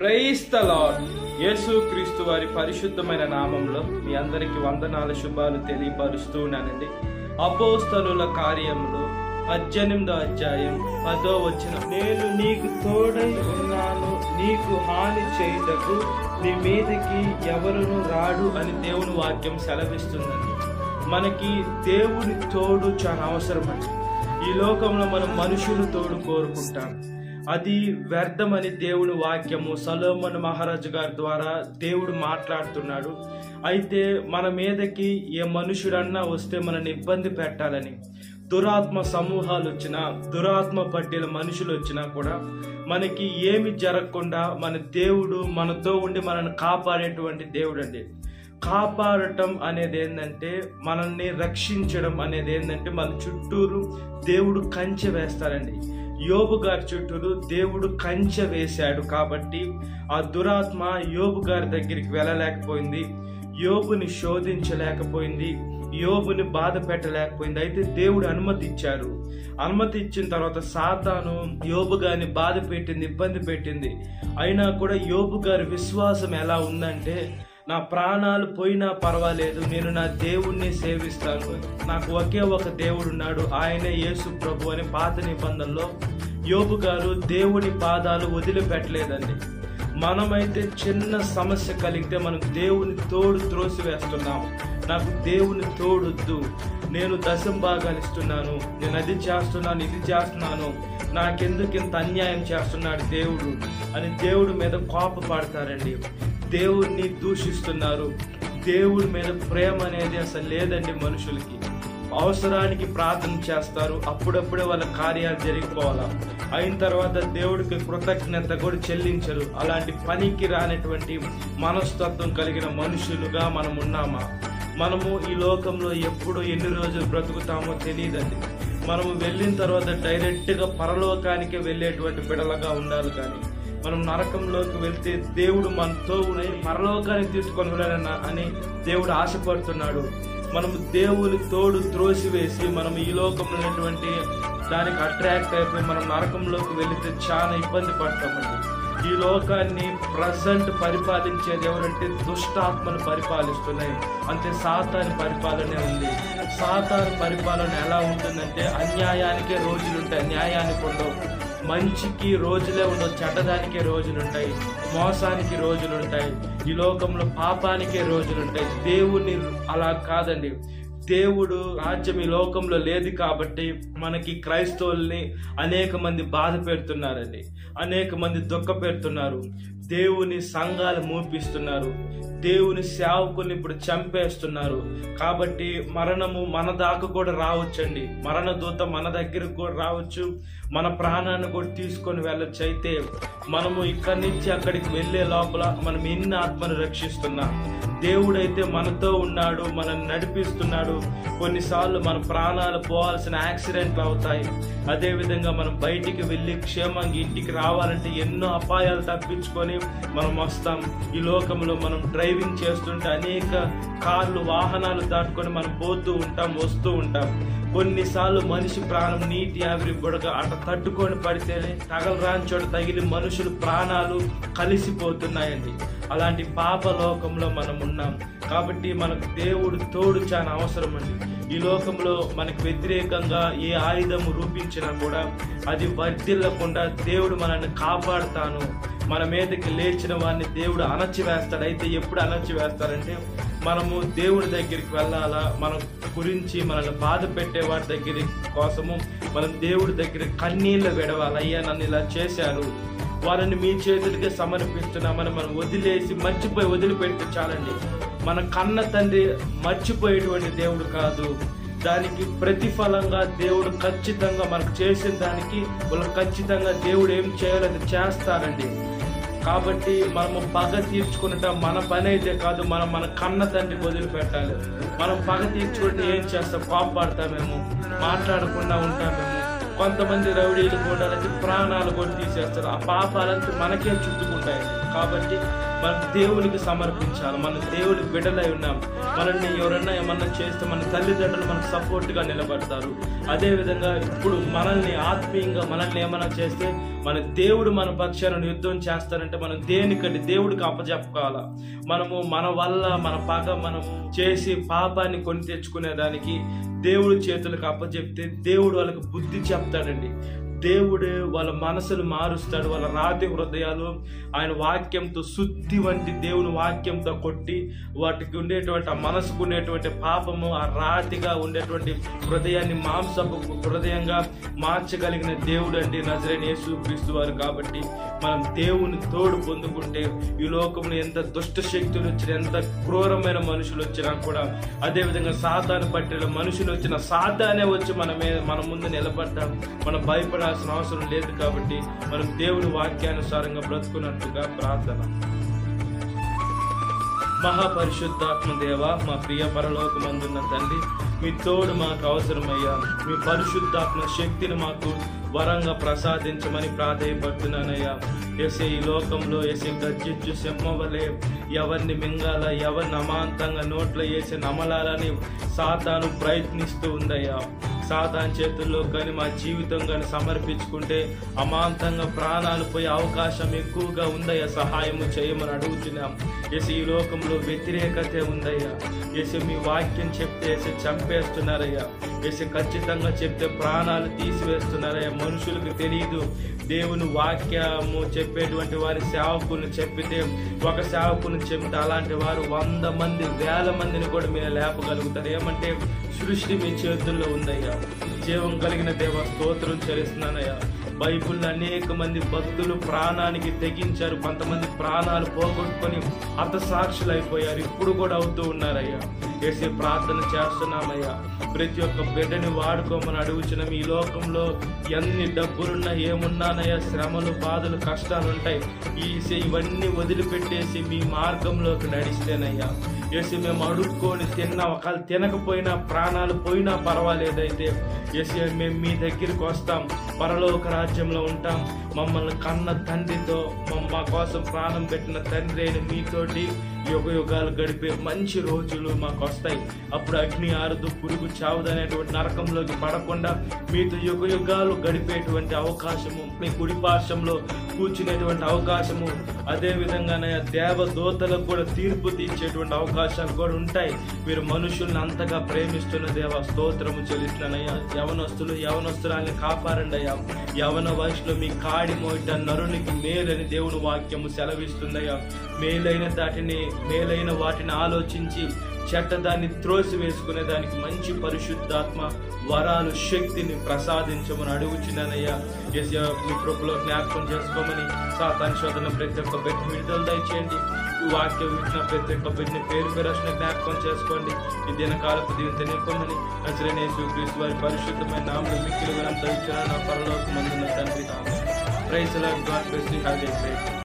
Praise the lord. యేసు క్రీస్తు వారి పరిశుద్ధమైన నామంలో మీ అందరికి వందనాల శుభాలు తెలియపరుస్తూ ఉన్నానండి. అపోస్తలుల కార్యములు 18వ అధ్యాయం 10వ వచనం, నేను నీకు తోడై ఉన్నాను, నీకు హాని చేయుటకు నీ మీదకి ఎవరును రాడు అని దేవుని వాక్యం సెలవిస్తుందండి. మనకి దేవుని తోడు చాలా అవసరం అండి. ఈ లోకంలో మనం మనుషులు తోడు కోరుకుంటాం, అది వ్యర్థమని దేవుని వాక్యము సొలొమోను మహారాజు గారి ద్వారా దేవుడు మాట్లాడుతున్నాడు. అయితే మన మీదకి ఏ మనుషుడన్నా వస్తే మనల్ని ఇబ్బంది పెట్టాలని, దురాత్మ సమూహాలు వచ్చినా, దురాత్మ పట్టిన మనుషులు వచ్చినా కూడా మనకి ఏమి జరగకుండా మన దేవుడు మనతో ఉండి మనల్ని కాపాడేటువంటి దేవుడు అండి. కాపాడటం అనేది ఏంటంటే, మనల్ని రక్షించడం అనేది ఏంటంటే, మన చుట్టూరు దేవుడు కంచె వేస్తారండి. యోబు గారి చుట్టూరు దేవుడు కంచె వేశాడు కాబట్టి ఆ దురాత్మ యోబు గారి దగ్గరికి వెళ్ళలేకపోయింది, యోబుని శోధించలేకపోయింది, యోబుని బాధ పెట్టలేకపోయింది. అయితే దేవుడు అనుమతి ఇచ్చారు. అనుమతి ఇచ్చిన తర్వాత సాతాను యోబు గారిని బాధ పెట్టింది, ఇబ్బంది పెట్టింది. అయినా కూడా యోబు గారి విశ్వాసం ఎలా ఉందంటే, నా ప్రాణాలు పోయినా పర్వాలేదు, నేను నా దేవుణ్ణి సేవిస్తాను, నాకు ఒకే ఒక దేవుడు ఉన్నాడు, ఆయనే యేసు ప్రభు అని పాత నిబంధనలో యోబు గారు దేవుని పాదాలు వదిలిపెట్టలేదండి. మనమైతే చిన్న సమస్య కలిగితే మనం దేవుని తోడు త్రోసివేస్తున్నాము. నాకు దేవుని తోడొద్దు, నేను దశం భాగాలు ఇస్తున్నాను, నేను అది చేస్తున్నాను, ఇది చేస్తున్నాను, నాకెందుకు ఇంత అన్యాయం చేస్తున్నాడు దేవుడు అని దేవుడి మీద కోపపడతారండి. దేవుడిని దూషిస్తున్నారు. దేవుడి మీద ప్రేమ అనేది అసలు లేదండి మనుషులకి. అవసరానికి ప్రార్థన చేస్తారు, అప్పుడప్పుడే వాళ్ళ కార్యాలు జరిగిపోవాలా, అయిన తర్వాత దేవుడికి కృతజ్ఞత కూడా చెల్లించరు. అలాంటి పనికి రానటువంటి మనస్తత్వం కలిగిన మనుషులుగా మనం ఉన్నామా? మనము ఈ లోకంలో ఎప్పుడు ఎన్ని రోజులు బ్రతుకుతామో తెలియదండి. మనము వెళ్ళిన తర్వాత డైరెక్ట్గా పరలోకానికే వెళ్ళేటువంటి బిడలగా ఉండాలి. కానీ మనం నరకంలోకి వెళ్తే దేవుడు మనతో పరలోకానికి తీసుకొని వెళ్ళాలన్నా అని దేవుడు ఆశపడుతున్నాడు. మనము దేవుని తోడు త్రోసివేసి మనం ఈ లోకంలో ఉన్నటువంటి దానికి అట్రాక్ట్ అయిపోయి మనం నరకంలోకి వెళితే చాలా ఇబ్బంది పడతామండి. ఈ లోకాన్ని ప్రజెంట్ పరిపాలించేది ఎవరంటే దుష్టాత్మను పరిపాలిస్తున్నాయి, అంతే సాతాను పరిపాలనే ఉంది. సాతాను పరిపాలన ఎలా ఉంటుందంటే, అన్యాయానికే రోజులుంటాయి, న్యాయానికి ఉండవు. మంచికి రోజులే ఉండవు, చెడ్డదానికే రోజులుంటాయి, మోసానికి రోజులుంటాయి, ఈ లోకంలో పాపానికే రోజులుంటాయి. దేవుని అలా కాదండి. దేవుడు రాజ్యం ఈ లోకంలో లేదు కాబట్టి మనకి క్రైస్తవుల్ని అనేక మంది బాధ పెడుతున్నారండి, అనేక మంది దుఃఖ పెడుతున్నారు, దేవుని సంఘాలు మూపిస్తున్నారు, దేవుని సేవకుల్ని ఇప్పుడు చంపేస్తున్నారు. కాబట్టి మరణము మన దాకా కూడా రావచ్చండి, మరణ దూత మన దగ్గరకు కూడా రావచ్చు, మన ప్రాణాన్ని కూడా తీసుకొని వెళ్ళొచ్చు. అయితే మనము ఇక్కడి నుంచి అక్కడికి వెళ్ళే లోపల మనం ఎన్ని ఆత్మను రక్షిస్తున్నాం. దేవుడైతే మనతో ఉన్నాడు, మనల్ని నడిపిస్తున్నాడు. కొన్నిసార్లు మన ప్రాణాలు పోవాల్సిన యాక్సిడెంట్లు అవుతాయి. అదేవిధంగా మనం బయటికి వెళ్ళి క్షేమంగా ఇంటికి రావాలంటే ఎన్నో అపాయాలు తప్పించుకొని మనం వస్తాం. ఈ లోకంలో మనం డ్రైవింగ్ చేస్తుంటే అనేక కార్లు, వాహనాలు దాటుకొని మనం పోతూ ఉంటాం, వస్తూ ఉంటాం. కొన్నిసార్లు మనిషి ప్రాణం నీటి ఆవిరి బుడగ అట తట్టుకొని పడితేనే తగలరాని చోట తగిలి మనుషులు ప్రాణాలు కలిసిపోతున్నాయండి. అలాంటి పాప లోకంలో మనం ఉన్నాం కాబట్టి మనకు దేవుడు తోడు చాలా అవసరం అండి. ఈ లోకంలో మనకు వ్యతిరేకంగా ఏ ఆయుధము రూపించినా కూడా అది వర్ధిల్లకుండా దేవుడు మనల్ని కాపాడుతాను, మన మీదకి లేచిన వాడిని దేవుడు అణచివేస్తాడు. అయితే ఎప్పుడు అణచివేస్తారంటే, మనము దేవుడి దగ్గరికి వెళ్ళాలా, మన గురించి మనల్ని బాధ పెట్టే వాడి దగ్గర కోసము మనం దేవుడి దగ్గర కన్నీళ్ళు విడవాలి. అయ్యా నన్ను ఇలా చేశారు, వారిని మీ చేతులకే సమర్పిస్తున్నామని మనం వదిలేసి వదిలిపెడితే చాలండి. మన కన్న తండ్రి మర్చిపోయేటువంటి దేవుడు కాదు. దానికి ప్రతిఫలంగా దేవుడు ఖచ్చితంగా మనకు చేసిన దానికి వాళ్ళు ఖచ్చితంగా దేవుడు ఏం చేయాలని చేస్తారండి. కాబట్టి మనము పగ తీర్చుకున్నట మన పని అయితే కాదు, మనం మన కన్న తండ్రికి వదిలిపెట్టాలి. మనం పగ తీర్చుకుంటే ఏం చేస్తాం? కోపడతామేమో, మాట్లాడకుండా ఉంటామేమో, కొంతమంది రౌడీలు కూడా ప్రాణాలు కూడా తీసేస్తారు. ఆ పాపాలంతా మనకే చుట్టుకుంటాయి. కాబట్టి మనం దేవునికి సమర్పించాలి. మనం దేవుడికి బిడ్డలై ఉన్నాం. మనల్ని ఎవరన్నా ఏమన్నా చేస్తే మన తల్లిదండ్రులు మనకు సపోర్ట్గా నిలబడతారు. అదేవిధంగా ఇప్పుడు మనల్ని ఆత్మీయంగా మనల్ని ఏమన్నా చేస్తే మన దేవుడు మన పక్షాన యుద్ధం చేస్తారంటే మనం దేనికంటే దేవుడికి అప్పచెప్పుకోవాలా. మనము మన వల్ల మన పగ మనం చేసి పాపాన్ని కొని తెచ్చుకునేదానికి దేవుడి చేతులకు అప్పచెప్తే దేవుడు వాళ్ళకి బుద్ధి చెప్తాడండి. దేవుడు వాళ్ళ మనసులు మారుస్తాడు. వాళ్ళ రాతి హృదయాలు ఆయన వాక్యంతో శుద్ధి వంటి దేవుని వాక్యంతో కొట్టి వాటికి ఉండేటువంటి ఆ మనసుకు ఉండేటువంటి పాపము ఆ రాతిగా ఉండేటువంటి హృదయాన్ని మాంసపు హృదయంగా మార్చగలిగిన దేవుడు అండి నజరేయుడైన యేసుక్రీస్తు వారు. కాబట్టి మనం దేవుని తోడు పొందుకుంటే ఈ లోకంలో ఎంత దుష్ట శక్తులు వచ్చినా, ఎంత క్రూరమైన మనుషులు వచ్చినా కూడా, అదేవిధంగా సాతాను పట్టిన మనుషులు వచ్చిన సాతానే వచ్చి మన ముందు నిలబడ్డాం. మనం భయపడాల్సిన అవసరం లేదు. కాబట్టి మనం దేవుని వాక్యానుసారంగా బ్రతుకున్నట్టుగా ప్రార్థన. మహాపరిశుద్ధాత్మ దేవ, మా ప్రియ పరలోకమందున్న తండ్రి, మీ తోడు మాకు అవసరమయ్యా. మీ పరిశుద్ధాత్మ శక్తిని మాకు వరంగా ప్రసాదించమని ప్రాధేయపడుతున్నానయ్యా. ఎసే ఈ లోకంలో ఎసే గర్జించు సింహం వలె ఎవరిని మింగాల, ఎవరిని అమాంతంగా నోట్లో వేసి నమలాలని సాతాను ప్రయత్నిస్తూ ఉందయ్యా. సాతాను చేతుల్లో కానీ మా జీవితం కానీ సమర్పించుకుంటే అమాంతంగా ప్రాణాలు పోయే అవకాశం ఎక్కువగా ఉందయ్యా. సహాయము చేయమని అడుగుతున్నాం. ఎస్ ఈ లోకంలో వ్యతిరేకత ఉందయ్యా. ఎస్ మీ వాక్యం చెప్తే ఎస్ చంపేస్తున్నారయ్యా. ఎస్ ఖచ్చితంగా చెప్తే ప్రాణాలు తీసివేస్తున్నారయ్యా. మనుషులకు తెలియదు. దేవుని వాక్యము చెప్పేటువంటి వారి సేవకులను చెప్పితే, ఒక సేవకుని చెప్తే అలాంటి వారు 100 మంది 1000 మందిని కూడా మీరు లేపగలుగుతారు. ఏమంటే సృష్టి మీ చేతుల్లో ఉందయ్యా. జీవం కలిగిన దేవ స్తోత్రం చెల్లిస్తున్నానయ్యా. బైబిల్లో అనేక మంది భక్తులు ప్రాణానికి తెగించారు. కొంతమంది ప్రాణాలు పోగొట్టుకొని హతసాక్షులు అయిపోయారు. ఇప్పుడు కూడా అవుతూ ఉన్నారయ్యా. వేసే ప్రార్థన చేస్తున్నామయ్యా. ప్రతి ఒక్క బిడ్డని వాడుకోమని అడుగుచున్నాం. ఈ లోకంలో ఎన్ని డబ్బులున్నా ఏమున్నానయ్యా, శ్రమలు బాధలు కష్టాలు ఉంటాయి. ఇవన్నీ వదిలిపెట్టేసి మీ మార్గంలోకి నడిస్తేనయ్యా. వేసి మేము అడుక్కొని తిన్నా, ఒకవేళ తినకపోయినా ప్రాణాలు పోయినా పర్వాలేదైతే వేసి మేము మీ దగ్గరికి వస్తాం. పరలోక రాజ్యంలో ఉంటాం. మమ్మల్ని కన్న తండ్రితో, మా కోసం ప్రాణం పెట్టిన తండ్రి అయిన మీతోటి యుగ యుగాలు గడిపే మంచి రోజులు మాకు వస్తాయి. అప్పుడు అగ్ని ఆరదు, పురుగు చావుదనేటువంటి నరకంలోకి పడకుండా మీతో యుగ యుగాలు గడిపేటువంటి అవకాశము, మీ కుడి పార్శ్వంలో కూర్చునేటువంటి అవకాశము, అదేవిధంగానే దేవదూతలకు కూడా తీర్పు తీర్చేటువంటి అవకాశాలు కూడా ఉంటాయి. మీరు మనుషుల్ని అంతగా ప్రేమిస్తున్న దేవ స్తోత్రము చెల్లిస్తున్నానయ్యా. యవనస్తురాల్ని కాపారండి అయ్యా. యవన వయసులో మీ కాడి మోయిట నరునికి మేలని దేవుని వాక్యము సెలవిస్తుందయ్యా. మేలైన వాటిని ఆలోచించి చెడ్డదాన్ని త్రోసి వేసుకునే దానికి మంచి పరిశుద్ధాత్మ వరాలు శక్తిని ప్రసాదించమని అడుగుచున్నానయ్యా. మీ కృపలో జ్ఞాపకం చేసుకోమని సాతాను శోధన ప్రతి ఒక్క బిడ్డ విడుదల దయచేయండి. ఈ వాక్యం వింటున్న ప్రతి ఒక్క బిడ్డని పేరు పేరసిన జ్ఞాపకం చేసుకోండి. ఈ దినకాలపు దీవెన నింపమని నజరేయుడైన యేసుక్రీస్తు వారి పరిశుద్ధమైన నామములో మిక్కిలి వరం దయచేయన నా పరలోకమందున్న తండ్రి. Praise the lord. God bless you. Have a great day.